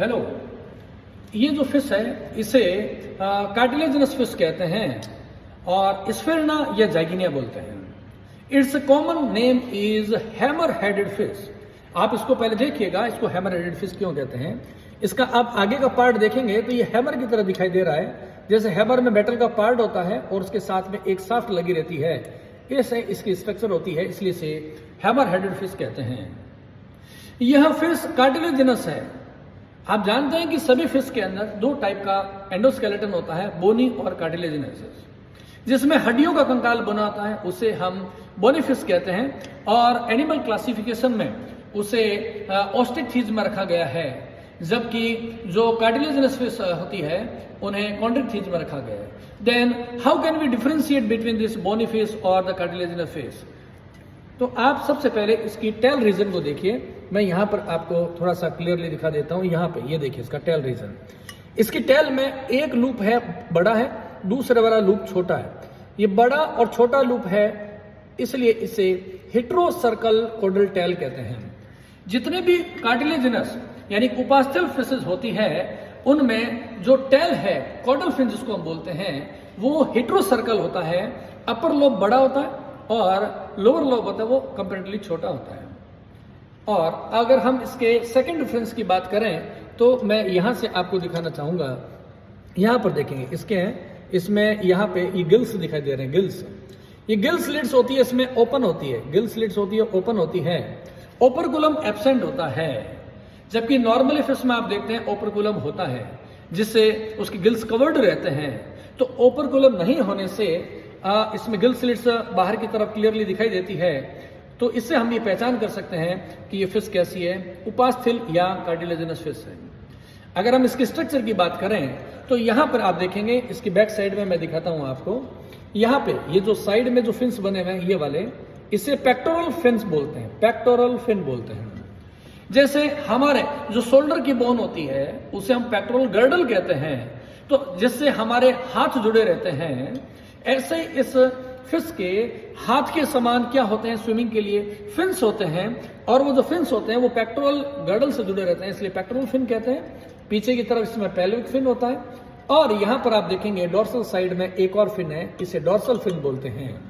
Hello, ये जो fish है इसे कार्टिलेजिनस फिश कहते हैं और स्फेरना या जैगिनिया बोलते हैं। It's common name is hammer headed fish. आप इसको पहले देखिएगा, इसको हैमर हेडेड फिश क्यों कहते हैं। इसका आप आगे का पार्ट देखेंगे तो ये हैमर की तरह दिखाई दे रहा है, जैसे हैमर में मेटल का पार्ट होता है और उसके साथ में एक शाफ्ट लगी रहती है, ऐसे इसकी स्ट्रक्चर होती है, इसलिए इसे हैमर हेडेड फिश कहते हैं। यह फिश कार्टिलेजिनस है। आप जानते हैं कि सभी फिश के अंदर दो टाइप का एंडोस्केलेटन होता है, बोनी और कार्टिलेजिनस, जिसमें हड्डियों का कंकाल बना होता है, उसे हम बोनी फिश कहते हैं और एनिमल क्लासिफिकेशन में उसे ऑस्ट्रिकथीज में रखा गया है, जबकि जो कार्टिलेजिनस फिश होती है उन्हें कॉन्ड्रिकथीज में रखा गया है। Then how can we differentiate between this bony fish और द कार्टिलेजिनस फिश। तो आप सबसे पहले इसकी टेल रीजन को देखिए। मैं यहाँ पर आपको थोड़ा सा क्लियरली दिखा देता हूँ। यहाँ पे ये देखिए इसका टेल रीजन। इसकी टेल में एक लूप है बड़ा है, दूसरा वाला लूप छोटा है। ये बड़ा और छोटा लूप है, इसलिए इसे हेटेरोसर्कल कॉर्डल टेल कहते हैं। जितने भी कार्टिलेजिनस यानी उपास्थल फिशेज होती है उनमें जो टेल है, कॉर्डल फिन जिसको हम बोलते हैं, वो हेटेरोसर्कल होता है। अपर लोब बड़ा होता है और लोअर लोब होता है वो कंपैरेटिवली छोटा होता है। और अगर हम इसके सेकंड डिफरेंस की बात करें तो मैं यहां से आपको दिखाना चाहूंगा। यहां पर देखेंगे इसके हैं, इसमें यहां पे ये गिल्स दिखाई दे रहे हैं, गिल्स। ये गिल स्लिट्स होती है, इसमें ओपन होती है, गिल स्लिट्स होती है, ओपन होती है। ओपरकुलम एब्सेंट होता है, जबकि नॉर्मली फिश में आप देखते हैं ओपरकुलम होता है, जिससे उसके गिल्स कवर्ड रहते हैं। तो ओपरकुलम नहीं होने से इसमें गिल स्लिट्स बाहर की तरफ क्लियरली दिखाई देती है। तो इससे हम ये पहचान कर सकते हैं कि ये फिश कैसी है, उपास्थल या कार्टिलेजिनस फिश है। अगर हम इसके स्ट्रक्चर की बात करें तो यहाँ पर आप देखेंगे, इसकी बैक साइड में मैं दिखाता हूँ आपको। यहाँ पे ये जो साइड में जो फिन्स बने हुए हैं ये वाले, इसे पेक्टोरल फिन्स बोलते हैं, पेक्टोरल फिन बोलते हैं। जैसे हमारे जो शोल्डर की बोन होती है उसे हम पेक्टोरल गर्डल कहते हैं, तो जिससे हमारे हाथ जुड़े रहते हैं, ऐसे इस फिश के हाथ के समान क्या होते हैं, स्विमिंग के लिए फिन्स होते हैं। और वो जो फिन्स होते हैं वो पेक्टोरल गर्डल से जुड़े रहते हैं, इसलिए पेक्टोरल फिन कहते हैं। पीछे की तरफ इसमें पेल्विक फिन होता है और यहां पर आप देखेंगे डोर्सल साइड में एक और फिन है, इसे डोर्सल फिन बोलते हैं।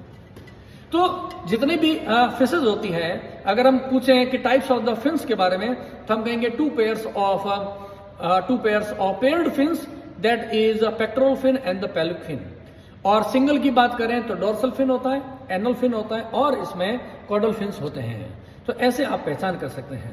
तो जितनी भी फिशेज होती है, अगर हम पूछें कि टाइप्स ऑफ द फिन्स के बारे में, तो हम कहेंगे two pairs of paired fins, that is pectoral fin and the pelvic fin. और सिंगल की बात करें तो डोर्सल फिन होता है, एनल फिन होता है और इसमें कॉर्डल फिन्स होते हैं। तो ऐसे आप पहचान कर सकते हैं।